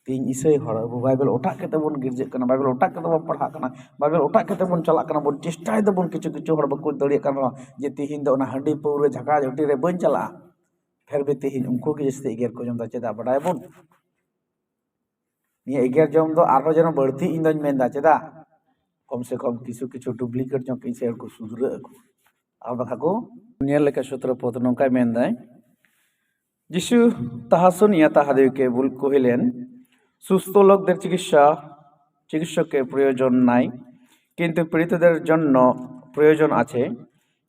ᱛᱤᱦᱤᱧ ᱤᱥᱟᱹᱭ ᱦᱚᱲ ᱟᱵᱚ ᱵᱟᱭᱵᱮᱞ ᱚᱴᱟᱜ ᱠᱟᱛᱮ ᱵᱚᱱ ᱜᱤᱨᱡᱟᱹᱜ ᱠᱟᱱᱟ, ᱵᱟᱭᱵᱮᱞ ᱚᱴᱟᱜ ᱠᱟᱛᱮ ᱵᱚᱱ ᱯᱟᱲᱦᱟᱜ ᱠᱟᱱᱟ, ᱵᱟᱭᱵᱮᱞ ᱚᱴᱟᱜ ᱠᱟᱛᱮ ᱵᱚᱱ ᱪᱟᱞᱟᱜ ᱠᱟᱱᱟ, ᱵᱚᱱ ᱪᱮᱥᱴᱟᱭ ᱫᱟᱵᱚᱱ ᱠᱤᱪᱷᱩ ᱦᱚᱲ ᱵᱟᱠᱚ ᱫᱟᱲᱮᱭᱟᱜ ᱠᱟᱱ ᱨᱮᱦᱚᱸ ᱡᱮ ᱛᱤᱦᱤᱧ ᱫᱚ ᱚᱱᱟ ᱦᱟᱺᱰᱤ ᱯᱟᱹᱣᱨᱟᱹ ᱡᱷᱟᱠᱲᱟ ᱡᱷᱩᱴᱤ ᱨᱮ ᱵᱟᱹᱧ ᱪᱟᱞᱟᱜᱼᱟ᱾ ᱯᱷᱮᱨ ᱵᱷᱤ ᱛᱤᱦᱤᱧ ᱩᱱᱠᱩ ᱜᱮ ᱡᱟᱹᱥᱛᱤ ᱮᱜᱮᱨ ᱠᱚ ᱡᱚᱢ ᱫᱟ, ᱪᱮᱫᱟᱜ ᱵᱟᱰᱟᱭᱟᱵᱚᱱ? ᱱᱤᱭᱟᱹ ᱮᱜᱮᱨ ᱡᱚᱢ ᱫᱚ ᱟᱨᱦᱚᱸ যেন ᱵᱟᱹᱲᱛᱤ ᱤᱧ ᱫᱚᱧ ᱢᱮᱱᱫᱟ, ᱪᱮᱫᱟᱜ? ᱠᱚᱢ ᱥᱮ ᱠᱚᱢ ᱠᱤᱪᱷᱩ ᱰᱩᱯᱞᱤᱠᱮᱴ ᱧᱚᱜ ᱠᱤᱪᱷᱩ ᱦᱚᱲ ᱠᱚ ᱥᱩᱫᱷᱨᱟᱹᱜ ᱟᱠᱚ আর বাখা কো নিয়ার লেখা সূত্র পদ নৌকায় মেন দেয় যিশু তাহা শুনিয়া তাহাদেরকে কহিলেন, সুস্থ লোকদের চিকিৎসকের প্রয়োজন নাই, কিন্তু পীড়িতদের জন্য প্রয়োজন আছে।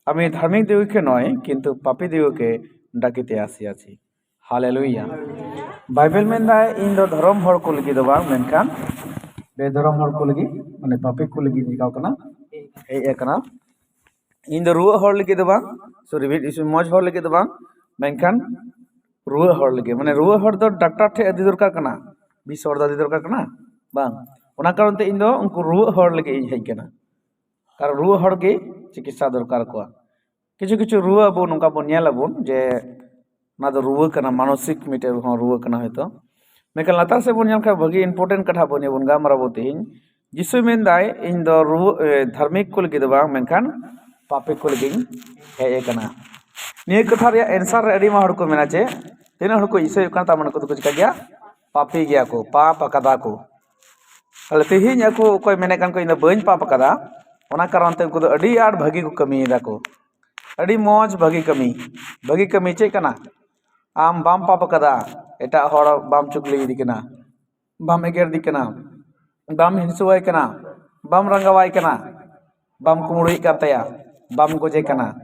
আমি ধার্মিক দিগকে নয়, কিন্তু পাপী দিগকে ডাকিতে আসিয়াছি। হালেলুইয়া। বাইবেল মেন দেয় ᱤᱧ ᱫᱚ ᱫᱷᱚᱨᱚᱢ ᱦᱚᱲ ᱠᱚ ᱞᱟᱹᱜᱤᱫ ᱫᱚ ᱵᱟᱝ, ᱢᱮᱱᱠᱷᱟᱱ ᱵᱮᱫᱷᱚᱨᱚᱢ ᱦᱚᱲ ᱠᱚ ᱞᱟᱹᱜᱤᱫ ᱢᱟᱱᱮ ᱯᱟᱯᱤ ᱠᱚ ᱞᱟᱹᱜᱤᱫ ᱪᱤᱠᱟᱹᱣ ᱠᱟᱱᱟ, ᱦᱮᱡ ᱟᱠᱟᱱᱟ। ᱤᱧ ᱫᱚ ᱨᱩᱣᱟᱹ ᱦᱚᱲ ᱞᱟᱹᱜᱤᱫ ᱫᱚ ᱵᱟᱝ, ᱢᱚᱡᱽ ᱦᱚᱲ ᱞᱟᱹᱜᱤᱫ ᱫᱚ ᱵᱟᱝ, ᱢᱮᱱᱠᱷᱟन ᱨᱩᱣᱟᱹ ᱦᱚᱲ ᱞᱟᱹᱜᱤᱫ। ᱢᱟᱱᱮ ᱨᱩᱣᱟᱹ ᱦᱚᱲ ᱫᱚ ᱰᱟᱠᱛᱟᱨ ᱴᱷᱮᱡ ᱤᱫᱤ ᱫᱚᱨᱠᱟর ᱠᱟᱱᱟ, ᱵᱤᱥ ᱦᱚᱲ ᱫᱚ ᱤᱫᱤ ᱫᱚᱨᱠᱟর ᱠᱟᱱᱟ ᱵᱟᱝ। ᱚᱱᱟ ᱠᱟᱨᱚᱱ ᱛᱮ ᱤᱧ ᱫᱚ ᱩᱱᱠᱩ ᱨᱩᱣᱟᱹ ᱦᱚᱲ ᱞᱟᱹᱜᱤᱫ ᱤᱧ ᱦᱮᱡ ᱟᱠᱟᱱᱟ। ᱠᱟᱨᱚᱱ ᱨᱩᱣᱟᱹ ᱦᱚᱲ ᱜᱮ চিকিৎসা দরকার ᱠᱚᱣᱟ। কিছু ᱨᱩᱣᱟᱹ ᱟᱵᱚ ᱱᱚᱝᱠᱟ ᱵᱚᱱ ᱧᱮᱞ ᱟᱵᱚᱱ ᱡᱮ ᱚᱱᱟ ᱫᱚ ᱨᱩᱣᱟᱹ ᱠᱟᱱᱟ, ᱢᱟᱱᱚᱥᱤক ᱢᱤᱫᱴᱮᱱ ᱦᱚᱸ ᱨᱩᱣᱟᱹ ᱠᱟᱱᱟ ᱦᱚᱭᱛᱚ। ᱢᱮᱱᱠᱷᱟᱱ ᱞᱟᱛᱟᱨ ᱥᱮᱫ ᱵᱚᱱ ᱧᱮᱞ ᱠᱷᱟᱱ ᱵᱷᱟᱹᱜᱤ ᱤম্ᱯᱚর্ᱴᱮন্ট ᱠᱟᱛᱷᱟ ᱵᱚᱱ ᱜᱟᱞᱢᱟᱨᱟᱣ ᱵᱚ ᱛᱤᱦᱤᱧ। ᱡᱤᱥᱩ ᱢᱮᱱᱫᱟᱭ ᱤᱧ ᱫᱚ ᱫᱷᱟর্মিক ᱠᱚ ᱞᱟᱹᱜᱤᱫ ᱫᱚ ᱵᱟᱝ, ᱢᱮᱱᱠᱷᱟन ᱯᱟᱯᱤ ᱠᱚ ᱞᱟᱹᱜᱤᱫ ᱦᱮᱡ ᱟᱠᱟᱱᱟ। ᱱᱤᱭᱟᱹ ᱠᱟᱛᱷᱟ ᱨᱮᱭᱟᱜ ᱮᱱᱥᱟᱨ ᱨᱮ ᱟᱹᱰᱤ ᱢᱟ ᱦᱚᱲ ᱠᱚ ᱢᱮᱱᱟ ᱡᱮ ᱛᱤᱱᱟᱹᱜ ᱦᱚᱲ ᱠᱚ ᱤᱥᱟᱹᱭᱚᱜ ᱠᱟᱱᱟ, ᱛᱟᱨ ᱢᱟᱱᱮ ᱩᱱᱠᱩ ᱫᱚᱠᱚ ᱪᱤᱠᱟ ᱜᱮᱭᱟ, ᱯᱟᱯᱤ ᱜᱮᱭᱟ ᱠᱚ, ᱯᱟᱯ ᱟᱠᱟᱫᱟ ᱠᱚ। ᱛᱟᱦᱞᱮ ᱛᱤᱦᱤᱧ ᱟᱠᱚ ᱚᱠᱚᱭ ᱢᱮᱱᱮᱫ ᱠᱟᱱ ᱠᱚ ᱤᱧ ᱫᱚ ᱵᱟᱹᱧ ᱯᱟᱯ ᱟᱠᱟᱫᱟ, ᱚᱱᱟ ᱠᱟᱨᱚᱱ ᱛᱮ ᱩᱱᱠᱩ ᱫᱚ ᱟᱹᱰᱤ ᱟᱸᱴ ᱵᱷᱟᱹᱜᱤ ᱠᱚ ᱠᱟᱹᱢᱤᱭᱮᱫᱟ ᱠᱚ, ᱟᱹᱰᱤ ᱢᱚᱡᱽ ᱵᱷᱟᱹᱜᱤ ᱠᱟᱹᱢᱤ ᱪᱮᱫ ᱠᱟᱱᱟ? ᱟᱢ ᱵᱟᱢ ᱯᱟᱯ ᱟᱠᱟᱫᱟ, ᱮᱴᱟᱜ ᱦᱚᱲ ᱵᱟᱢ ᱪᱩᱜᱽᱞᱤ ᱤᱫᱤ ᱠᱟᱱᱟ, ᱵᱟᱢ ᱮᱜᱮᱨᱫᱤ ᱠᱟᱱᱟ, ᱵᱟᱢ ᱦᱤंᱥᱩᱣᱟᱭ ᱠᱟᱱᱟ, ᱵᱟᱢ ᱨᱟᱸᱜᱟᱣᱟᱭ ᱠᱟᱱᱟ, ᱵᱟᱢ ᱠᱩᱢᱲᱩᱭᱮᱫ ᱠᱟᱱ ᱛᱟᱭᱟ, ᱵᱟᱢ ᱜᱚᱡᱮ ᱠᱟᱱᱟ।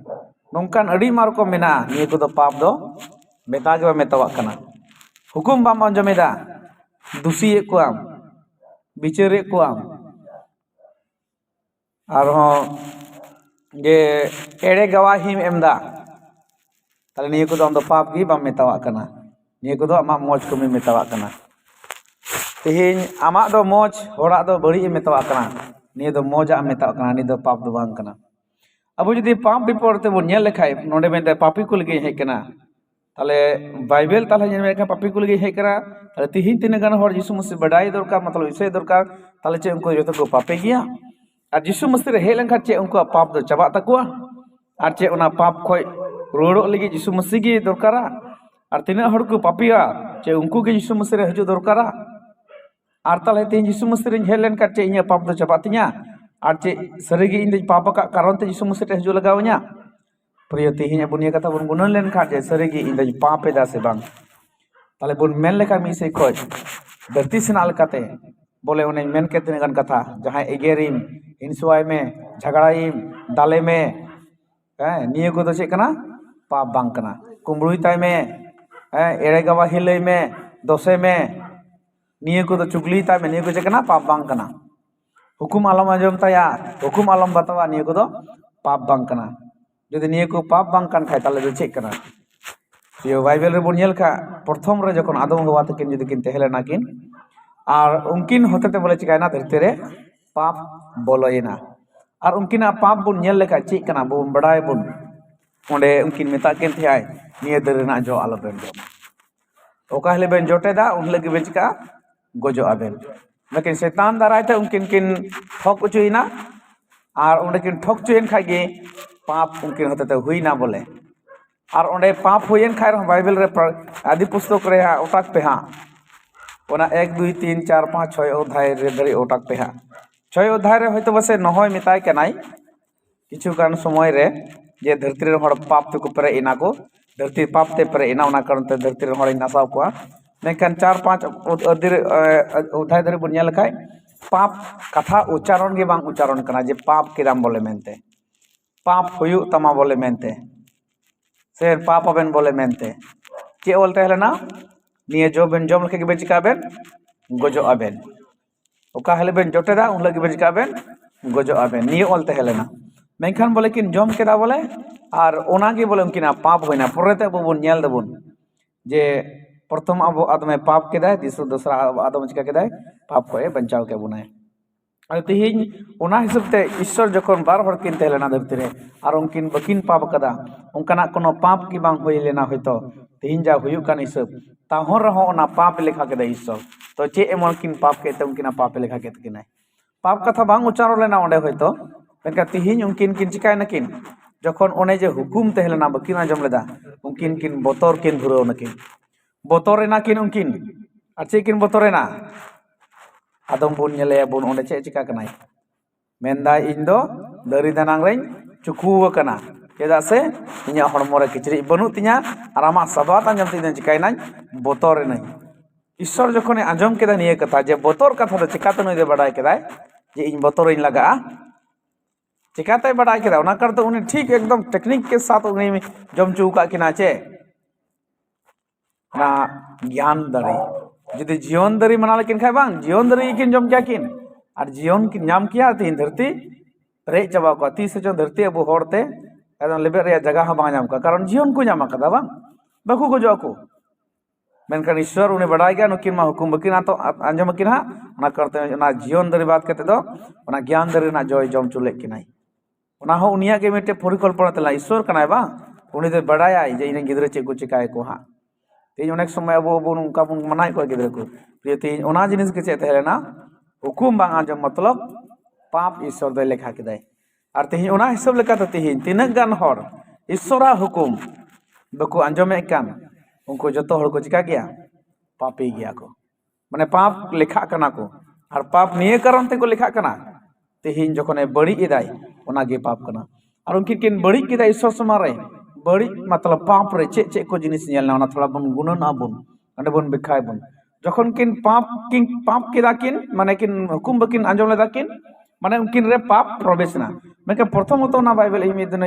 ᱱᱚᱝᱠᱟᱱ ᱟᱹᱰᱤ ᱢᱟ ᱨᱚᱠᱚᱢ ᱢᱮᱱᱟᱜᱼᱟ। ᱱᱤᱭᱟᱹ ᱠᱚᱫᱚ ᱯᱟᱯ ᱫᱚ ᱢᱮᱛᱟ ᱜᱮ ᱵᱟᱢ ᱢᱮᱛᱟᱣᱟᱜ ᱠᱟᱱᱟ। হুকুম বাম আঞ্জমেদা, দোষিয়েদ কোয়াম, বিচারেদ কোয়াম, আরহᱚᱸ যে এড়ে গাওয়াহিম এমদা, তাহলে নিয়ে কোদো আম ᱫᱚ ᱯᱟᱯ ᱜᱮ ᱵᱟᱢ ᱢᱮᱛᱟᱣᱟᱜ ᱠᱟᱱᱟ। ᱱᱤᱭᱟᱹ ᱠᱚᱫᱚ ᱟᱢᱟᱜ ᱢᱚᱡᱽ ᱠᱟᱹᱢᱤ ᱢᱮᱛᱟᱣᱟᱜ ᱠᱟᱱᱟ। ᱛᱮᱦᱮᱧ ᱟᱢᱟᱜ ᱫᱚ ᱢᱚᱡᱽ, ᱦᱚᱲᱟᱜ ᱫᱚ ᱵᱟᱹᱲᱤᱡ ᱮ ᱢᱮᱛᱟᱣᱟᱜ ᱠᱟᱱᱟ। ᱱᱤᱭᱟᱹ ᱫᱚ ᱢᱚᱡᱽᱟᱜ ᱮ ᱢᱮᱛᱟᱣᱟᱜ ᱠᱟᱱᱟ, ᱱᱤᱭᱟᱹ ᱫᱚ ᱯᱟᱯ ᱫᱚ ᱵᱟᱝ ᱠᱟᱱᱟ। ᱟᱵᱚ ᱡᱩᱫᱤ ᱯᱟᱯ ᱵᱤᱯᱚᱨᱤᱛ ᱛᱮᱵᱚᱱ ᱧᱮᱞ ᱞᱮᱠᱷᱟᱡ ᱱᱚᱰᱮ ᱢᱮᱱᱛᱮ ᱯᱟᱯᱤ ᱠᱚ ᱞᱟᱹᱜᱤᱫ ᱦᱮᱡ ᱠᱟᱱᱟ, তাহলে বাইবেল তাহলে ᱧᱮᱞ ᱢᱮ ᱯᱟᱯᱤ ᱠᱚ ᱞᱟᱹᱜᱤᱫ ᱦᱮᱡ ᱠᱟᱱᱟ। ᱛᱟᱦᱞᱮ ᱛᱤᱦᱤᱧ ᱛᱤᱱᱟᱹᱜ ᱜᱟᱱ ᱦᱚᱲ ᱡᱤᱥᱩ ᱢᱟᱥᱤ ᱵᱟᱰᱟᱭ ᱫᱚᱨᱠᱟর, ᱢᱚᱛᱞᱚᱵ ᱤᱥᱟᱹᱭ ᱫᱚᱨᱠar, তাহলে ᱪᱮᱫ ᱩᱱᱠᱩ ᱡᱚᱛᱚ ᱠᱚ ᱯᱟᱯᱮ ᱜᱮᱭᱟ? ᱟᱨ ᱡᱤᱥᱩ ᱢᱟᱥᱤ ᱨᱮ ᱦᱮᱡ ᱞᱮᱱᱠᱷᱟᱱ ᱪᱮᱫ ᱩᱱᱠᱩᱣᱟᱜ ᱯᱟᱯ ᱫᱚ ᱪᱟᱵᱟᱜ ᱛᱟᱠᱚᱣᱟ? ᱟᱨ ᱪᱮᱫ ᱚᱱᱟ ᱯᱟᱯ ᱠᱷᱚᱡ ᱨᱩᱣᱟᱹᱲᱚᱜ ᱞᱟᱹᱜᱤᱫ ᱡᱤᱥᱩ ᱢᱟᱥᱤ ᱜᱮ ᱫᱚᱨᱠᱟᱨᱟ? ᱟᱨ ᱛᱤᱱᱟᱹᱜ ᱦᱚᱲ ᱠᱚ ᱯᱟᱯᱤᱭᱟ ᱪᱮ ᱩᱱᱠᱩ ᱜᱮ ᱡᱤᱥᱩ ᱢᱟᱥᱤ ᱨᱮ ᱦᱤᱡᱩᱜ ᱫᱚᱨᱠᱟᱨᱟ? ᱟᱨ ᱛᱟᱦᱞᱮ ᱛᱤᱦᱤᱧ ᱡᱤᱥᱩ ᱢᱟᱥᱤ ᱨᱮᱧ ᱦᱮᱡ ᱞᱮᱱᱠᱷᱟᱱ ᱪᱮᱫ ᱤᱧᱟᱹᱜ ᱯᱟᱯ ᱫᱚ ᱪᱟᱵᱟᱜ ᱛᱤᱧᱟ? ᱟᱨ ᱪᱮᱫ ᱥᱟᱹᱨᱤᱜᱮ ᱤᱧ ᱫᱚᱧ ᱯᱟᱯ ᱟᱠᱟᱫ ᱠᱟᱨᱚᱱ ᱛᱮ ᱡᱤᱥᱩ ᱢᱟᱥᱤ ᱴᱷᱮᱱ ᱦᱤᱡᱩᱜ ᱞᱟᱜᱟᱣ ᱤᱧᱟ? ᱯᱨᱤᱭᱚ ᱛᱤᱦᱤᱧ ᱟᱵᱚ ᱱᱤᱭᱟᱹ ᱠᱟᱛᱷᱟ ᱵᱚᱱ ᱜᱩᱱᱟᱹᱱ ᱞᱮᱱᱠᱷᱟᱱ ᱡᱮ ᱥᱟᱹᱨᱤᱜᱮ ᱤᱧ ᱫᱚᱧ ᱯᱟᱯ ᱮᱫᱟ ᱥᱮ ᱵᱟᱝ, তাহলে ᱵᱚᱱ ᱢᱮᱱ ᱞᱮᱠᱷᱟᱱ ᱢᱤᱫ ᱥᱮᱫ ᱠᱷᱚᱡ ᱫᱷᱟᱹᱨᱛᱤ ᱥᱮᱱᱟᱜ ᱞᱮᱠᱟᱛᱮ ᱵᱚᱞᱮ ᱚᱱᱮᱧ ᱢᱮᱱ ᱠᱮᱫ ᱛᱤᱱᱟᱹᱜ ᱜᱟᱱ ᱠᱟᱛᱷᱟ, ᱡᱟᱦᱟᱸᱭ ᱮᱜᱮᱨᱤᱢ, ᱦᱤᱝᱥᱩᱣᱟᱭ ᱢᱮ, ᱡᱷᱟᱜᱲᱟᱭᱤᱢ, ᱫᱟᱞᱮ ᱢᱮ, ᱦᱮᱸ ᱱᱤᱭᱟᱹ ᱠᱚᱫᱚ ᱪᱮᱫ ᱠᱟᱱᱟ? ᱯᱟᱯ ᱵᱟᱝ ᱠᱟᱱᱟ। ᱠᱩᱢᱲᱩᱭ ᱛᱟᱭ ᱢᱮ, ᱦᱮᱸ ᱮᱲᱮ ᱜᱟᱣᱟᱦᱤ ᱞᱟᱹᱭ ᱢᱮ, ᱫᱚᱥᱮ ᱢᱮ, ᱱᱤᱭᱟᱹ ᱠᱚᱫᱚ ᱪᱩᱜᱽᱞᱤ ᱛᱟᱭ ᱢᱮ, ᱱᱤᱭᱟᱹ ᱠᱚ ᱪᱮᱫ ᱠᱟᱱᱟ? ᱯᱟᱯ ᱵᱟᱝ ᱠᱟᱱᱟ। হুকুম আলম আঞ্জম তায়া, হুকুম আলম বাতাওয়া, নিয়ে কোদো পাপ বাং কানা। যদি নিয়ে কো পাপ বাং কান খায় তাহলে ᱫᱚ ᱪᱮᱫ ᱠᱟᱱᱟ? প্রিয় বাইবেল রে ᱵᱚᱱ ᱧᱮᱞ ᱠᱷᱟᱡ ᱯᱨᱚᱛᱷᱚᱢ ᱨᱮ ᱡᱚᱠᱷᱚᱱ ᱟᱫᱚᱢ ᱵᱟᱵᱟ ᱛᱟᱹᱠᱤᱱ ᱡᱩᱫᱤ ᱠᱤᱱ ᱛᱟᱦᱮᱸ ᱞᱮᱱᱟ ᱠᱤᱱ, ᱟᱨ ᱩᱱᱠᱤᱱ ᱦᱚᱛᱮᱛᱮ ᱵᱚᱞᱮ ᱪᱤᱠᱟᱭᱱᱟ ᱫᱷᱟᱹᱨᱛᱤ ᱨᱮ ᱯᱟᱯ ᱵᱚᱞᱚᱭᱮᱱᱟ। ᱟᱨ ᱩᱱᱠᱤᱱᱟᱜ ᱯᱟᱯ ᱵᱚᱱ ᱧᱮᱞ ᱞᱮᱠᱷᱟᱡ ᱪᱮᱫ ᱠᱟᱱᱟ ᱵᱚᱱ ᱵᱟᱰᱟᱭᱟᱵᱚᱱ, ᱚᱸᱰᱮ ᱩᱱᱠᱤᱱ ᱢᱮᱛᱟᱜ ᱠᱤᱱ ᱛᱟᱦᱮᱸᱟᱭ ᱱᱤᱭᱟᱹ ᱫᱟᱨᱮ ᱨᱮᱱᱟᱜ ᱡᱚ ᱟᱞᱚᱵᱮᱱ ᱡᱚᱢᱟ। ᱚᱠᱟ ᱦᱤᱞᱳᱜ ᱵᱮᱱ ᱡᱚᱴᱮᱫᱟ ᱩᱱ ᱦᱤᱞᱳᱜ ᱜᱮᱵᱮᱱ ᱪᱤᱠᱟᱜᱼᱟ? ᱜᱚᱡᱚᱜ ᱟᱵᱮᱱ। ᱞᱮᱠᱤᱱ ᱥᱮᱛᱟᱱ ᱫᱟᱨᱟᱭ ᱛᱮ ᱩᱱᱠᱤᱱ ᱠᱤᱱ ᱴᱷᱚᱠ ᱦᱚᱪᱚᱭᱮᱱᱟ, ᱟᱨ ᱚᱸᱰᱮ ᱠᱤᱱ ᱴᱷᱚᱠ ᱦᱚᱪᱚᱭᱮᱱ ᱠᱷᱟᱡ ᱜᱮ ᱯᱟᱯ ᱩᱱᱠᱤᱱ ᱦᱚᱛᱮᱛᱮ ᱦᱩᱭᱱᱟ ᱵᱚᱞᱮ। আর অঁᱰে পাপ হইয়েন খাই রহম বাইবেল রে আদি পুস্তক রে ওটাক পে হ্যাঁ ওনা 1 2 3 4 5 6 অধ্যায় রে ধরে ওটাক পে হ্যাঁ 6 অধ্যায় রে হয়তো বসে নহয় মেতাই কেনাই কিছু গান সময় রে যে ধরতি রে হড় পাপ তে কো পরে এনা কো ধরতি পাপ তে পরে এনা ওনা কারণ তে ধরতি রে হড় নাসাও কোয়া মেকান 4 5 অধ্যায় ধরে বনিয়া লেখায় পাপ কথা উচ্চারণ গে বাং উচ্চারণ কনা যে পাপ কিরাম বলে মেনতে পাপ হয়ু তামা বলে মেনতে से पाप अबेन बोले मेनते चे बोलते हैं ना निये जो बेन जम लखे बेन चिका बेन गजो अबेन ओका हले बेन जोटेदा उन लगे बेन चिका बेन गजो अबेन निये बोलते हैं ना मेनखान बोले किन जम केदा बोले और ओनागे बोले उनकिना पाप होइना परेते अबो बन नेल दबन जे प्रथम अबो आदमे पाप केदाय दूसरा आदम चिका केदाय पाप कोए बचाव के बुनाय और तिहिन ओना हिसाब ते ईश्वर जखन बार हर किन तहलेना धरती रे और उनकिन बकिन पाप कदा उनकाना कोनो पाप की बांग होई लेना होइतो तीन जा हुयुक कान हिसाब ताहन रहो ओना पाप लेखा के ईश्वर तो चे एमन किन पाप के ते उनकिना पाप लेखा के किनाय पाप कथा बांग उच्चारण लेना ओंडे होयतो मेनका तिहिन उनकिन किन चिकाय नकिन जखन ओने जे हुकुम तहेलना बकिन आंजम लेदा उनकिन किन बोतर किन धुराव नकिन बोतरेना किन उनकिन आर चे किन बोतरेना आदम बुन नेले बुन ओंडे चे चिका कनाय मेनदा इन दो दारी दानांग रेन चुकु कना चेदा से इन्या हड़मो रे किचरी बनु तिnya आर आमा सबात आंजम तिना चिकायना बोतर नहीं ईश्वर जखने आंजम केदा निये कथा जे बोतर कथा दो चिकाते नय दे बडाय केदाय जे इन बोतर इन लगा चिकाते बडाय केदा ओना कर तो उनी ठीक एकदम टेक्निक के साथ उनी जम चुका किना चे ना ज्ञान दरी जुदी जीवन दरी मना लेकिन खाय बांग जीवन दरी किन जम क्या किन और जीवन किन नाम किया तीन धरती रे चबा को तीस जो धरती अब होड़ते एकदम लेबे रे जगह हा बांग नाम का कारण जीवन को नाम कदा बांग बाकू को जो को मेनखान ईश्वर उन्हें बढ़ाई गया नुकिन मा हुकुम बकिन तो आंजम किन हा ओना करते ना जीवन दरी बात करते दो ओना ज्ञान दरी ना जय जम चुले किनाई ओना हो उनिया के मिटे परिकल्पना तला ईश्वर कनाय बा उनी दे बढ़ाया जे इन गिदरे चे को चिकाय को हा तीन अनेक समय अब बन उनका बन मनाय को गिदरे को प्रिय तीन ओना जिनिस के चे तहेलेना हुकुम बांग आंजम मतलब पाप ईश्वर दे लेखा केदाय और तीन ओना हिसाब लेका तो तीन तिनक गान हर ईश्वरा हुकुम बको आंजमे कान उनको जतो हर को चिका गया पापी गया को माने पाप लेखा कना को और पाप निये कारण ते को लेखा कना तीन जखने बड़ी इदाय ओना गे पाप कना और उनकी किन बड़ी किदा ईश्वर समारे बड़ी मतलब पाप रे चे चे को जिनिस नेलना ओना थोड़ा बन गुणन आबुन अंडे बन बिखाय बन जखन किन पाप किदा किन माने किन हुकुम बकिन आंजम लेदा किन माने उनकिन रे पाप प्रवेश ना मेके प्रथमत ना बाइबल इमे दिन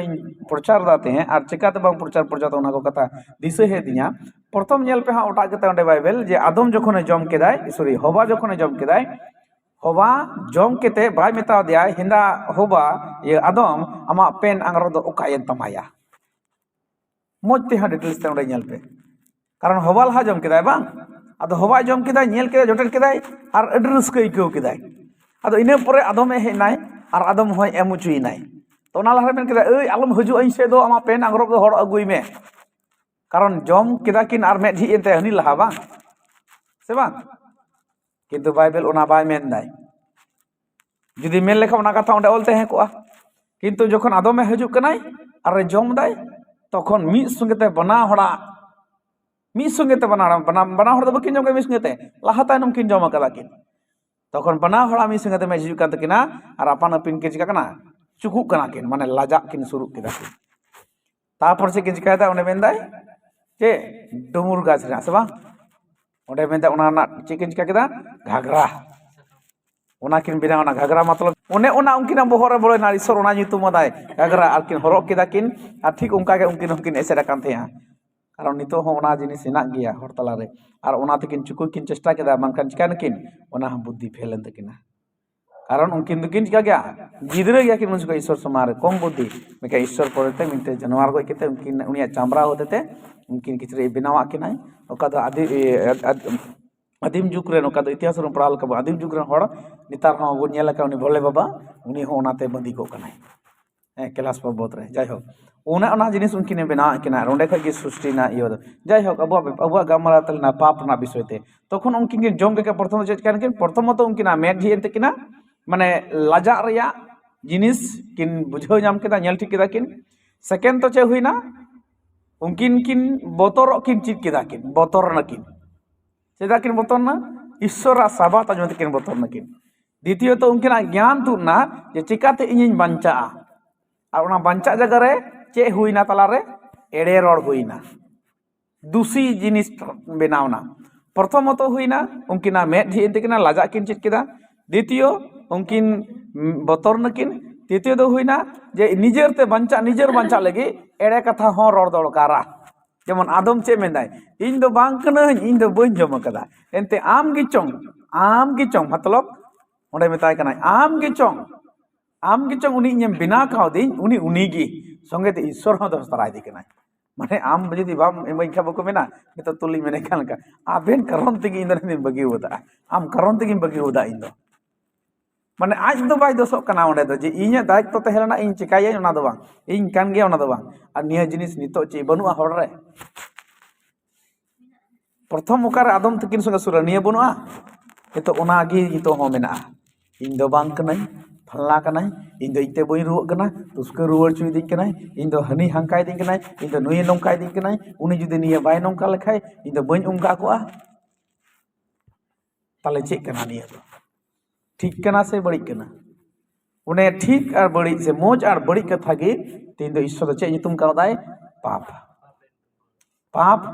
प्रचार दाते हैं और चिकाते बांग प्रचार प्रचार ओना को कथा दिसे हे दिया प्रथम नेल पे हा ओटा केते ओंडे बाइबल जे आदम जखने जम केदाय सॉरी हवा जखने जम केदाय हवा जम केते बाय मेता दिया हिंदा हवा ये आदम आमा पेन आंगरो दो ओकायन तमाया मोजते हा डिटेल्स ते ओंडे नेल पे कारण हवा लहा जम केदाय बांग आदो हवा जम केदाय नेल केदाय जोटेल केदाय और अडि रस्का इको केदाय आदो इने परे आदम हे नाय और आदम होय एमुचुई नाय तो ओना लहा मेन केदाय ओय आलम हजु अई से दो आमा पेन आंगरो दो हड़ अगुई में कारण जम केदा किन और मेढी एते हनी लहा बांग से बांग किंतु बाइबल ओना बाय मेन दाय जुदी मेन लेखा ओना कथा ओंडे ओलते हैं कोआ किंतु जखन आदमे हजु कनाय और जम दाय तखन मी संगते बना हड़ा मी संगते बना हड़ दो बकिन जम के मी संगते लहा तायनम किन जम कदा किन तखन बना हड़ा मी संगते मे हजु कान तकिना और अपन अपिन के चिका कना चुकु कना किन माने लाजा किन शुरू केदा किन तापर से किन चिकायदा ओने मेन दाय चे डुमुर गाछ रे से बांग ओंडे मेनदा ओना ना चिकिन चिका केदा घाघरा ओना किन बिना ओना घाघरा मतलब ओने ओना उनकिन बोहरे बोले ना ईश्वर ओना nyutum दाय घाघरा आर किन हरक केदा किन आर ठीक उनका के उनकिन एसेरा कान थे कारण नितो हो ओना जिनिस हिना गया हर तला रे आर ओना तकिन चुकु किन चेष्टा केदा बांकान चिका नकिन ओना बुद्धि फेलन तकिना कारण उनकिन दुकिन चिका गया गिदरे गया किन मुझको ईश्वर समारे कम बुद्धि मेका ईश्वर पड़ते मिनते जानवर को केते उनकिन उनिया चामड़ा होते उनकिन किचरे बनावा किनाय ओका दो आदिम जुग रे ओका दो इतिहास रो पढ़ाल का आदिम जुग रे हड़ नितार हो बो नेला का उनी भोले बाबा उनी हो ओनाते बंदी को कनाय क्लास पर बोत रे जाय हो ओना जिनिस उनकिन बना किना रोंडे खगे सृष्टि ना इयो जाय हो अबुआ गामरा तलना पाप ना विषय ते तखन उनकिन जम के प्रथम चेज कान किन प्रथम तो उनकिन मेढी एंते किना माने लाजा रिया जिनिस किन बुझाव नाम केदा नेल ठीक केदा किन सेकेंड तो चे हुईना उनकिन किन बोतर किन चित केदा किन बोतर न किन चेदा किन बोतर ना ईश्वर साबात अजम किन बोतर न किन द्वितीय तो उनकिन ज्ञान तु ना जे चिकाते इᱧ बांचा और ओना बांचा जगह रे चे हुईना तला रे एड़े रोड हुईना दूसरी जिनिस बनावना प्रथम तो हुईना उनकिन मेढी एंते किना लाजा किन चित केदा द्वितीय उनकिन बोतर न किन तृतीय दो हुईना जे निजेरते निजेर बांचा लगी एड़े कथा हो रोड दरकारा जेमन आदम चे मेंदाय इन दो बांग कना इन दो बन जम कदा एंते आम गी चोंग मतलब ओंडे मेताय कना आम गी चोंग उनी इᱧ बिना कावदिन उनी उनीगी संगेते ईश्वर हो दस तराय दी कना माने आम जुदी बाम इमाई खा बको मेना नितो तुली मेने कान का आबेन कारण तेगी इन दिन बगी होदा आम कारण तेगी बगी होदा इन दो माने आज दो बाय दोसो कना ओंडे दो जे इᱧ दायित्व तहेलना इन चिकाय ओना दो बांग इन कान गे ओना दो बांग आर निया जिनिस नितो चे बनुआ हड़ रे प्रथम ओकारे आदम तकिन संगे सुरा निया बनुआ तो ओनागी नितो हो मेना इन दो बांग कनाई फलना कनाई इन दो इते बई रुव कना तुस्के रुवर चुई दिन कनाई इन दो हनी हंकाई दिन कनाई इन दो नुई नोंकाई दिन कनाई उनी जुदि निया बाय नोंका लेखाय इन दो बई उंका कोआ ताले चेक कना निया दो ठीक कना से बड़ी कना उन्हें ठीक और बड़ी से मोज और बड़ी कथा गे तीन दो ईश्वर चे नितुम कावदाय पाप पाप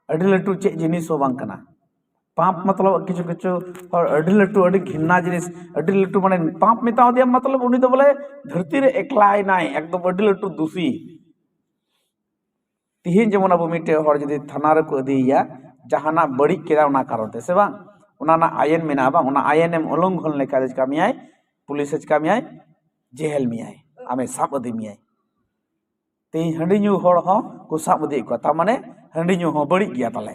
अडी लटू चे जिनिस हो बांग कना पाप मतलब किछु किछु और अडी लटू अडी घिन्ना जिनिस अडी लटू माने पाप मेताव दिया मतलब उनी तो बोले धरती रे एकलाय नाय एकदम अडी लटू दूषी तिहिन जेमन अब मिटे हर जदि थाना रे को अदिया जहाना बड़ी केदा उना कारण ते से बांग उना ना आयन मेना बांग उना आयन एम उल्लंघन लेका दे कामियाय पुलिस कामियाय जेल मियाय आमे साब अदि मियाय ते हंडी न्यू हर हो को साब अदि को ता माने हंडी न्यू हो बड़ी गया ताले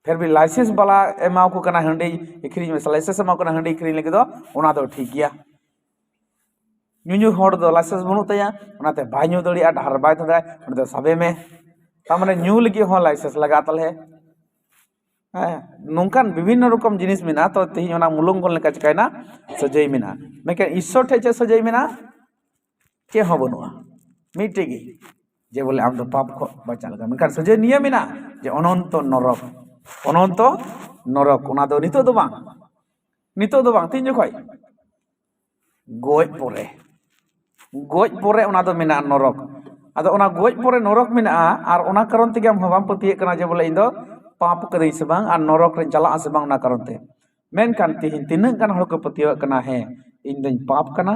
फिर भी लाइसेंस वाला एमाव को कना हंडी इखरी में लाइसेंस एमाव कना हंडी इखरी लेके दो उना दो ठीक गया न्यू हर दो लाइसेंस बनु तया उनाते बाय न्यू दड़िया डहर बाय तदा उन दो सबे में ता माने न्यू लगी हो लाइसेंस लगा तले नौकान विभिन्न रकम जिनिस मेना तो तेही ओना मुलंगन लेका चिकायना सजाई मेना मेके ईश्वर ठे चे सजाई मेना चे हो बनुआ मिटे गे जे बोले आम दो पाप को बचा लगा मेका सजाई निया मेना जे अनंत नरक ओना दो नितो दो बांग तीन जखय गोज पोरे ओना दो मेना नरक आदो ओना गोज पोरे नरक मेना आर ओना कारण तेगे हम बाम पतिये कना जे बोले इन दो पाप करी से बांग और नरक रे चला से बांग ना कारण ते मेनकान तिहिन तिनक गान हर को पतियो कना है इन दिन पाप कना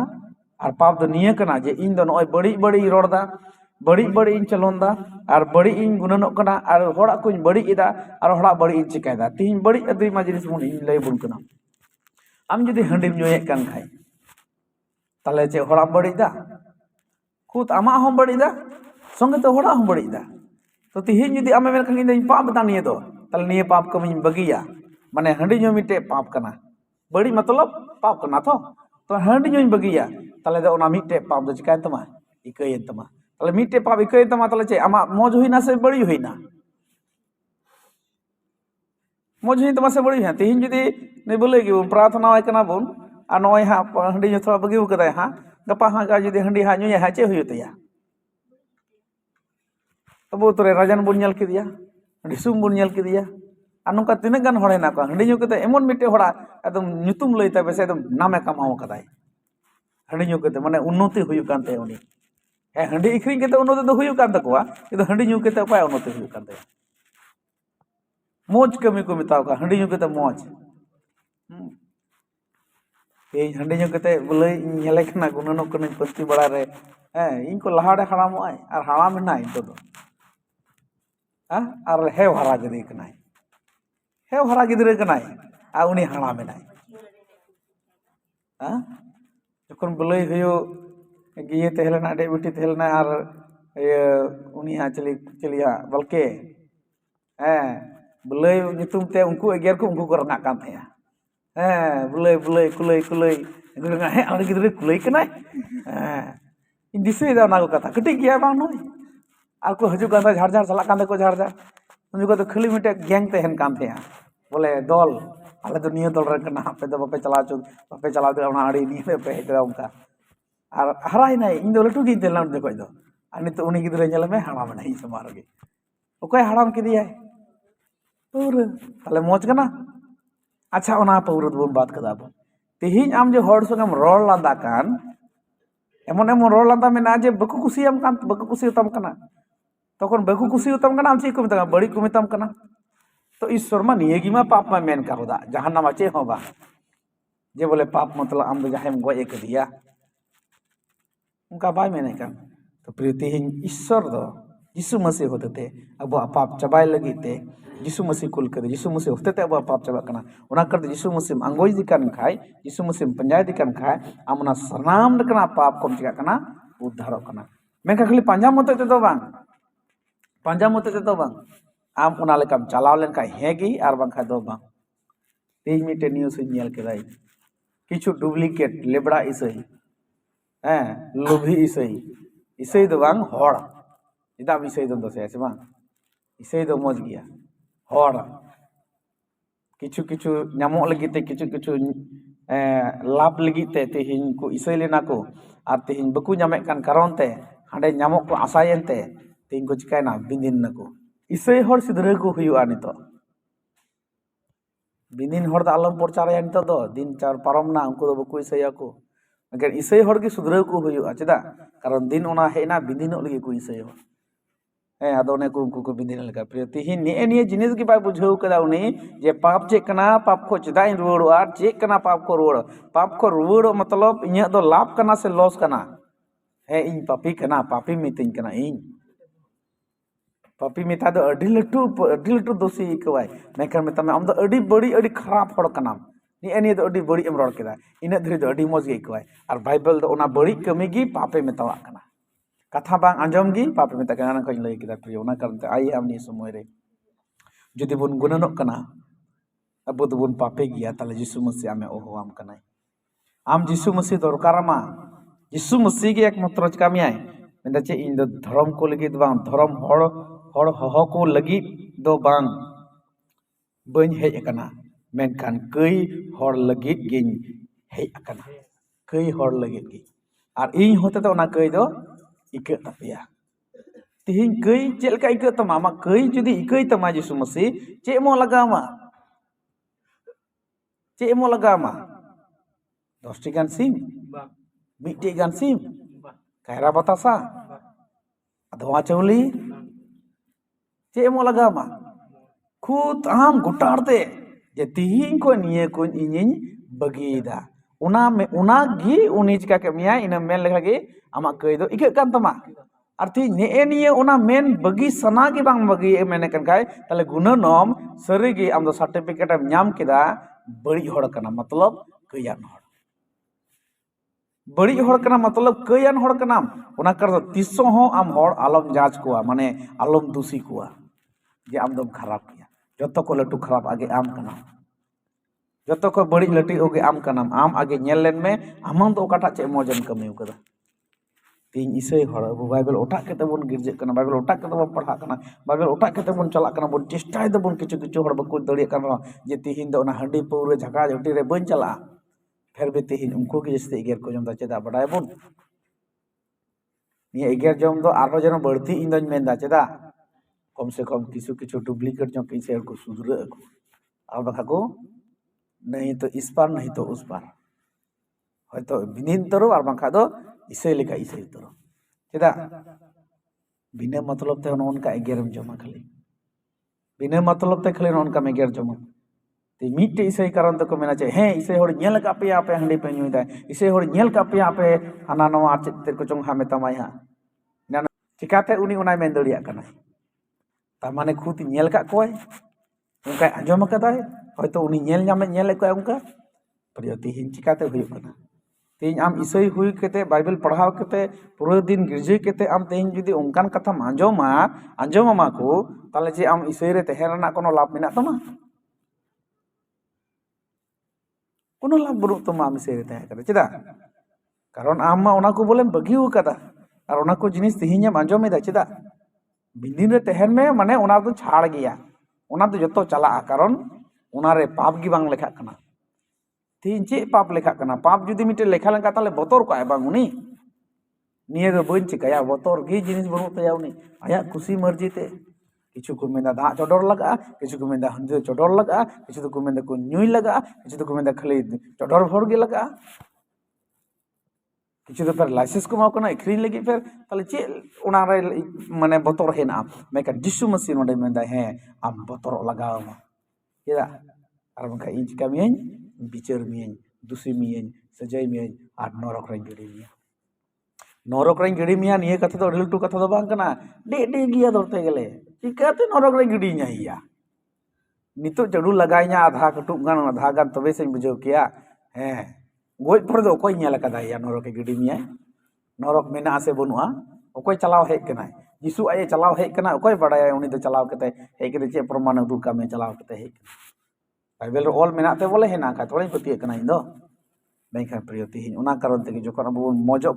और पाप दो निये कना जे इन दो नय बड़ी बड़ी रोड़दा बड़ी बड़ी इन चलोंदा और बड़ी इन गुननोक कना और होड़ा कुछ बड़ी इदा और होड़ा बड़ी इन चिकायदा तिहिन बड़ी अदि मा जिनिस बुन इन लय बुन कना आम जदि हंडिम न्योये कान खाय ताले जे होड़ा बड़ी दा खुद आमा हम बड़ी दा संगे तो होड़ा हम बड़ी दा तो तिहिन जदि आमे मेनखान इन पाप दा निये दो ताले निये पाप कमी बगिया माने हंडी न्यो मिटे पाप कना बड़ी मतलब पाप कना तो हंडी न्यो बगिया ताले दो ओना मिटे पाप दो चिकायन तमा इकयन तमा ताले मिटे पाप इकयन तमा ताले चे आमा मौज हुईना से बड़ी हुईना मौज हुईन तमा से बड़ी है तिहिन जदि ने बोले कि प्रार्थना वाय कना बुन आ नय हा हंडी न्यो थोड़ा बगिउ कदाय हा गपा हा गा जदि हंडी हा न्यो हा चे हुयतया तब तोरे राजन बुन नेल किदिया डिसुम बुन नेल किदिया और नौका तीन गान हड़े ना को हंडी न्यू कते एमन मिटे हड़ा एकदम नुतुम लईता बेसे एकदम नामे कमाओ कदाय हंडी न्यू कते माने उन्नति हुयु कानते उनी हे हंडी इखरिंग कते उन्नति दो हुयु कान तकोआ किंतु हंडी न्यू कते उपाय उन्नति हुयु कानते मौज कमी को मिताव का हंडी न्यू कते मौज ए हंडी न्यू कते बोले नेले कना गुननो कने पस्ती बड़ा रे इनको लहाड़े हरामोय और हराम ना इन तो और हे हरा गिरे कनाय हे हरा गिदरे कनाय आ उनी हरा मेनाय जखन बलई हुयो गिये तेहलना डे बेटी तेहलना और ये उनी हा चलिया बलके बलई नितुम ते उनको एगेर को उनको रंगा कान थया बलई बलई कुलई कुलई रंगा हे आर गिदरे कुलई कनाय इन दिसे दा ना को कथा कटी गया बांग नय और को हजू कान झाड़ झाड़ चला कान को झाड़ झाड़ उन को तो खाली मिटे गैंग तहन कान थे बोले दल आले तो नियो दल रे कना पे तो बापे चला दे ओना आड़ी नियो पे हेतरा उनका और हराई नाय इन दो लटू गी तेला देखो दो अनि तो उनी गिदरे नेल में हराम नहीं समार गे ओकय हराम किदिया पूर ताले मोज कना अच्छा ओना पूर बोन बात कदा बो तिहिन आम जे हर संगम रोल लांदा कान एमन एमन रोल लांदा मेना जे बकु कुसियाम कान बकु कुसियतम कना तखन बकु कुसियतम कना आम चे को मिता बड़ी को मिताम कना तो ईश्वर मा नियगी मा पाप मा मेन करोदा जहान्नाम चे हो बा जे बोले पाप मतलब आम दो जहाम गए के दिया उनका बाय मेने कान तो प्रीति ईश्वर दो यीशु मसीह होते थे अब पाप चबाय लगी थे यीशु मसीह कुल कर यीशु मसीह होते थे अब पाप चबा कना ओना कर यीशु मसीह अंगोज दिकान खाय यीशु मसीह पंजाय दिकान खाय आमना सरनाम कना पाप कम चिका कना उद्धार कना मेका खाली पंजा मते ते दो बांग पंजा मते ते दो बांग आम ओना लेकाम चलाव लेन का हेगी आर बांग खा दो बांग तेज मिटे न्यूज़ नेल केदाय किछु डुप्लीकेट लेबड़ा इसई लोभी इसई दो बांग हड़ इदा इसई दो से बांग इसई दो मौज गया hor kichu kichu nyamok lagit te kichu kichu lab lagit te tihin ku isai lena ko ar tihin baku nyamek kan karon te hande nyamok ko asayen te tihin ko chikaina bindin nako isai hor sidre ko huyu'a nito bindin hor da alam porchara nito do din char parom na unku do baku isai ako mengkan isai hor gi sudre ko huyu'a cheda karon din ona hena bindin lagi ko isai hor ᱟᱫᱚ ᱚᱱᱮ ᱠᱚ ᱩᱱᱠᱩ ᱠᱚ ᱵᱤᱱᱫᱤᱱ ᱞᱮᱠᱟ ᱯᱨᱤᱭᱚ ᱛᱤᱦᱤᱧ ᱱᱤᱭᱟᱹ ᱡᱤᱱᱤᱥ ᱜᱮ ᱵᱟᱭ ᱵᱩᱡᱷᱟᱹᱣ ᱠᱟᱫᱟ ᱩᱱᱤ ᱡᱮ ᱯᱟᱯ ᱪᱮᱫ ᱠᱟᱱᱟ ᱯᱟᱯ ᱠᱷᱚᱡ ᱪᱮᱫᱟᱜ ᱤᱧ ᱨᱩᱣᱟᱹᱲᱚᱜᱼᱟ ᱪᱮᱫ ᱠᱟᱱᱟ ᱯᱟᱯ ᱠᱷᱚᱡ ᱨᱩᱣᱟᱹᱲ ᱯᱟᱯ ᱠᱷᱚᱡ ᱨᱩᱣᱟᱹᱲᱚᱜ ᱢᱚᱛᱞᱚᱵ ᱤᱧᱟᱹᱜ ᱫᱚ ᱞᱟᱵᱷ ᱠᱟᱱᱟ ᱥᱮ ᱞᱚᱥ ᱠᱟᱱᱟ ᱤᱧ ᱯᱟᱯᱤ ᱠᱟᱱᱟ ᱯᱟᱯᱤ ᱢᱤᱛᱟᱹᱧ ᱠᱟᱱᱟ ᱤᱧ ᱯᱟᱯᱤ ᱢᱮᱛᱟ ᱫᱚ ᱟᱹᱰᱤ ᱞᱟᱹᱴᱩ ᱫᱳᱥᱤ ᱟᱹᱭᱠᱟᱹᱣᱟᱭ ᱢᱮᱱᱠᱷᱟᱱ ᱢᱮᱛᱟᱢᱟ ᱟᱢ ᱫᱚ ᱟᱹᱰᱤ ᱵᱟᱹᱲᱤᱡ ᱟᱹᱰᱤ ᱠᱷᱟᱨᱟᱯ ᱦᱚᱲ ᱠᱟᱱᱟᱢ ᱱᱤᱭᱟᱹ ᱫᱚ ᱟᱹᱰᱤ ᱵᱟᱹᱲᱤᱡ ᱮᱢ ᱨᱚᱲ ᱠᱮᱫᱟ ᱤᱱᱟᱹᱜ ᱫᱷᱟᱹᱨᱤᱡ ᱫᱚ ᱟᱹᱰᱤ ᱢᱚᱡᱽ ᱜᱮ ᱟᱹᱭᱠᱟᱹᱣᱟᱭ ᱟᱨ ᱵᱟᱭᱵᱮᱞ ᱫᱚ ᱚᱱᱟ ᱵᱟᱹᱲᱤᱡ ᱠᱟᱹᱢᱤ ᱜᱮ ᱯᱟᱯᱮ ᱢᱮᱛᱟᱣᱟᱜ ᱠᱟᱱᱟ ᱠᱟᱛᱷᱟ ᱵᱟᱝ ᱟᱸᱡᱚᱢ ᱜᱮ ᱯᱟᱯᱮ ᱢᱮᱛᱟᱜ ᱠᱟᱱᱟ ᱚᱱᱟ ᱠᱚᱧ ᱞᱟᱹᱭ ᱠᱮᱫᱟ ᱯᱨᱤᱭᱚ ᱚᱱᱟ ᱠᱟᱨᱚᱱ ᱛᱮ ᱟᱭ ᱟᱢ ᱱᱤᱭᱟᱹ ᱥᱚᱢᱚᱭ ᱨᱮ ᱡᱩᱫᱤ ᱵᱚᱱ ᱜᱩᱱᱟᱹᱱᱚᱜ ᱠᱟᱱᱟ ᱟᱵᱚ ᱫᱚᱵᱚᱱ ᱯᱟᱯᱮ ᱜᱮᱭᱟ ᱛᱟᱦᱞᱮ ᱡᱤᱥᱩ ᱢᱟᱥᱤ ᱟᱢᱮ ᱦᱚᱦᱚᱣᱟᱢ ᱠᱟᱱᱟᱭ ᱟᱢ ᱡᱤᱥᱩ ᱢᱟᱥᱤ ᱫᱚᱨᱠᱟᱨᱟᱢᱟ ᱡᱤᱥᱩ ᱢᱟᱥᱤ ᱜᱮ ᱮᱠᱢᱟᱛᱨᱚ ᱪᱤᱠᱟ ᱢᱮᱭᱟᱭ ᱢᱮᱱᱫᱟ ᱪᱮᱫ ᱤᱧ ᱫᱚ ᱫᱷᱚᱨᱚᱢ ᱠᱚ ᱞᱟᱹᱜᱤᱫ ᱵᱟᱝ ᱫᱷᱚᱨᱚᱢ ᱦᱚᱲ ᱦᱚᱦᱚ ᱠᱚ ᱞᱟᱹᱜᱤᱫ ᱫᱚ ᱵᱟᱝ ᱵᱟᱹᱧ ᱦᱮᱡ ᱟᱠᱟᱱᱟ ᱢᱮᱱᱠᱷᱟन ᱠᱟᱹᱭ ᱦᱚᱲ ᱞᱟᱹᱜᱤᱫ ᱜᱤᱧ ᱦᱮᱡ ᱟᱠᱟᱱᱟ ᱠᱟᱹᱭ ᱦᱚᱲ ᱞᱟᱹᱜᱤᱫ ᱜᱮ ᱟᱨ ᱤᱧ ᱦᱚᱛᱮ ᱛᱮ ᱚᱱᱟ ᱠᱟᱹᱭ ᱫᱚ ᱤᱠᱟᱹᱜ ᱛᱟᱯᱮᱭᱟ ᱛᱤᱦᱤᱧ ᱠᱟᱹᱭ ᱪᱮᱫ ᱞᱮᱠᱟ ᱤᱠᱟᱹᱜ ᱛᱟᱢᱟ ᱟᱢᱟᱜ ᱠᱟᱹᱭ ᱡᱩᱫᱤ ᱤᱠᱟᱹᱭ ᱛᱟᱢᱟ ᱡᱤᱥᱩ ᱢᱟᱥᱤ ᱪᱮᱫ ᱮᱢᱚᱜ ᱞᱟᱜᱟᱣᱟᱢᱟ ᱪᱮᱫ ᱮᱢᱚᱜ ᱞᱟᱜᱟᱣᱟᱢᱟ 10টি গান সিম মিটটি গান সিম কায়রা বাতাসা ধোঁয়া চাউলি ᱪᱮᱫ ᱮᱢᱚᱜ ᱞᱟᱜᱟᱣᱟᱢᱟ ᱠᱷᱩᱫ ᱟᱢ ᱜᱚᱴᱟᱲᱛᱮ ᱡᱮ ᱛᱤᱦᱤᱧ ᱠᱷᱚᱱ ᱱᱤᱭᱟᱹ ᱠᱚ ᱤᱧᱤᱧ ᱵᱟᱹᱜᱤᱭᱮᱫᱟ ᱚᱱᱟ ᱜᱮ ᱩᱱᱤ ᱪᱤᱠᱟ ᱠᱮᱫ ᱢᱮᱭᱟ ᱤᱱᱟᱹ ᱢᱮᱱ ᱞᱮᱠᱷᱟ ᱜᱮ ᱟᱢᱟᱜ ᱠᱟᱹᱭ ᱫᱚ ᱤᱠᱟᱹᱜ ᱠᱟᱱ ᱛᱟᱢᱟ ᱟᱨ ᱛᱤᱦᱤᱧ ᱱᱤᱭᱟᱹ ᱚᱱᱟ ᱢᱮᱱ ᱵᱟᱹᱜᱤ ᱥᱟᱱᱟ ᱜᱮ ᱵᱟᱝ ᱵᱟᱹᱜᱤ ᱢᱮᱱᱮ ᱠᱟᱱ ᱠᱷᱟᱡ ᱛᱟᱦᱞᱮ ᱜᱩᱱᱟᱹᱱᱚᱢ ᱥᱟᱹᱨᱤᱜᱮ ᱟᱢ ᱫᱚ ᱥᱟᱨᱴᱤᱯᱷᱤᱠᱮᱴ ᱮᱢ ᱧᱟᱢ ᱠᱮᱫᱟ ᱵᱟᱹᱲᱤᱡ ᱦᱚᱲ ᱠᱟᱱᱟ ᱢᱚᱛᱞᱚᱵ ᱠᱟᱹᱭᱟᱱ ᱦᱚᱲ ᱵᱟᱹᱲᱤᱡ ᱦᱚᱲ ᱠᱟᱱᱟ ᱢᱚᱛᱞᱚᱵ ᱠᱟᱹᱭᱟᱱ ᱦᱚᱲ ᱠᱟᱱᱟᱢ ᱚᱱᱟ ᱠᱟᱨᱚᱱ ᱛᱤᱥᱚ ᱦᱚᱸ ᱟᱢ ᱦᱚᱲ ᱟᱞᱚᱢ ᱡᱟᱡᱽ ᱠᱚᱣᱟ ᱢᱟᱱᱮ ᱟᱞᱚᱢ ᱫᱩᱥᱤ ᱠᱚᱣᱟ ᱡᱮ ᱟᱢ ᱫᱚᱢ ᱠᱷᱟᱨᱟᱯ ᱜᱮᱭᱟ ᱡᱚᱛᱚ ᱠᱚ ᱞᱟᱹᱴᱩ ᱠᱷᱟᱨᱟᱯ ᱟᱜᱮ ᱟᱢ ᱠᱟᱱᱟᱢ ᱡᱚᱛᱚ ᱠᱚ ᱵᱟᱹᱲᱤᱡ ᱞᱟᱹᱴᱩ ᱟᱜᱮ ᱟᱢ ᱠᱟᱱᱟᱢ ᱟᱢ ᱟᱜᱮ ᱧᱮᱞ ᱞᱮᱱ ᱢᱮ ᱟᱢᱟᱝ ᱫᱚ ᱚᱠᱟᱴᱟᱜ ᱪᱮᱫ ᱢᱚᱡᱽ ᱮᱢ ᱠᱟᱹᱢᱤ ᱟᱠᱟᱫᱟ ᱛᱤᱦᱤᱧ ᱤᱥᱟᱹᱭ ᱦᱚᱲ ᱟᱵᱚ ᱵᱟᱭᱵᱮᱞ ᱚᱴᱟᱜ ᱠᱟᱛᱮ ᱵᱚᱱ ᱜᱤᱨᱡᱟᱹᱜ ᱠᱟᱱᱟ ᱵᱟᱭᱵᱮᱞ ᱚᱴᱟᱜ ᱠᱟᱛᱮ ᱵᱚᱱ ᱯᱟᱲᱦᱟᱜ ᱠᱟᱱᱟ ᱵᱟᱭᱵᱮᱞ ᱚᱴᱟᱜ ᱠᱟᱛᱮ ᱵᱚᱱ ᱪᱟᱞᱟᱜ ᱠᱟᱱᱟ ᱵᱚᱱ ᱪᱮᱥᱴᱟᱭ ᱫᱟᱵᱚᱱ ᱠᱤᱪᱷᱩ ᱦᱚᱲ ᱵᱟᱠᱚ ᱫᱟᱲᱮᱭᱟᱜ ᱠᱟᱱ ᱨᱮᱦᱚᱸ ᱡᱮ ᱛᱤᱦᱤᱧ ᱫᱚ ᱚᱱᱟ ᱦᱟᱺᱰᱤ ᱯᱟᱹᱣᱨᱟᱹ ᱡᱷᱟᱠᱟ ᱡᱷᱩᱴᱤ ᱨᱮ ᱵᱟᱹᱧ ᱪᱟᱞᱟᱜᱼᱟ ᱯᱷᱮᱨ ᱵᱤ ᱛᱤᱦᱤᱧ ᱩᱱᱠᱩ ᱜᱮ ᱡᱟᱹᱥᱛᱤ ᱮᱜᱮᱨ ᱠᱚ ᱡᱚᱢ ᱫᱟ ᱪᱮᱫᱟᱜ ᱵᱟᱰᱟᱭᱟᱵᱚᱱ ᱱᱤᱭᱟᱹ ᱮᱜᱮᱨ ᱡᱚᱢ ᱫᱚ ᱟᱨᱦᱚᱸ ᱡᱮᱱᱚ ᱵᱟᱹᱲᱛᱤ ᱤᱧ ᱫᱚᱧ ᱢᱮᱱᱫᱟ ᱪᱮᱫᱟᱜ ᱠᱚᱢ ᱥᱮ ᱠᱚᱢ ᱠᱤᱪᱷᱩ ᱰᱩᱯᱞᱤᱠᱮᱴ ᱧᱚᱜ ᱤᱥᱟᱹᱭ ᱦᱚᱲ ᱠᱚ ᱥᱩᱫᱷᱨᱟᱹᱜ ᱟᱠᱚ আর বাঁকা কো नहीं तो इस पार नहीं तो उस पार হয়তো বিনীন তরো আর বাঁকা দো ইসে লেখা ইসে তরো চেদা বিনা মতলব তে অনকা এগেরম জমা খালি বিনা মতলব তে খালি অনকা মেগের জমা তে মিটে ইসে কারণ তো মেনা চাই হ্যাঁ ইসে হড় ñেল কা পে আপে হাঁডি পে ñুই দা ইসে হড় ñেল কা পে আপে হানা নওয়া আর চেতে কো চং হামে তামাই হা না চিকাতে উনি উনাই মেন দড়িয়া কানা তা মানে খুদ ñেল কা কয় उनका आंजम कदाय হয়তো উনি ñেল কয় उनका প্রিয় তিহিন চিকাতে হুই কানা তিহিন আম ইসই হুই কেতে বাইবেল পড়াও কেতে পুরো দিন গির্জে কেতে আম তিহিন যদি উনকান কথা আঞ্জমা কো তাহলে যে আম ইসই রে তেহেন না কোনো লাভ মেনা তমা কোনো লাভ বরু তমা আম ইসই রে তেহে কাদা চেদা কারণ আম মা ওনা কো বলেম বাগিও কাদা আর ওনা কো জিনিস তিহিন আম আঞ্জমেদা চেদা বিদিন রে তেহেন মে মানে ওনা তো ছাড় গিয়া ওনা তো যত চালা কারণ ওনারে পাপ গি বাং লেখা কানা তিন চে পাপ লেখা কানা পাপ যদি মিটে লেখা লেখা তাহলে বতর কয় বাং উনি নিয়ে দো বইন চিকায়া বতর গি জিনিস বনু তায়া উনি আয়া খুশি মর্জি তে কিছু কো মেন্দা দা চডর লাগা কিছু কো মেন্দা হন্দে চডর লাগা কিছু তো কো মেন্দা কো ñuই লাগা কিছু তো কো মেন্দা খালি চডর ভর গে লাগা কিছু তো ফের লাইসেন্স को माव कना इखरीन लगी फिर ताले चे ओना रे माने बतर हेना मेका जिसु मसीह नोडे मेंदा है आम बतर लगावा केदा आर बंका इन चिका मियन बिचार मियन दुसी मियन सजाय मियन आर नरक रे गिड़ी मिया नरक रे गिड़ी मिया निये कथा तो अडलटू कथा दो बांग कना डे गिया दरते गेले चिकाते नरक रे गिड़ी न्याइया नितो जडू लगाइया आधा कटुक गान आधा गान तबे से बुझो किया हैं गोज पर दो कोई ñेल कदा या नरक गिडी मिया नरक मेना से बनुआ ओकोय चलाव हेक कना जिसु आये चलाव हेक कना ओकोय बडाय उनी दो चलाव कते हेक दे चे प्रमाण उदुग का में चलाव कते हेक बाइबल रे ऑल मेना ते बोले हेना का थोड़ी पतिय कना इन दो नहीं खा प्रिय तिहिन ओना कारण ते जखन अब मजो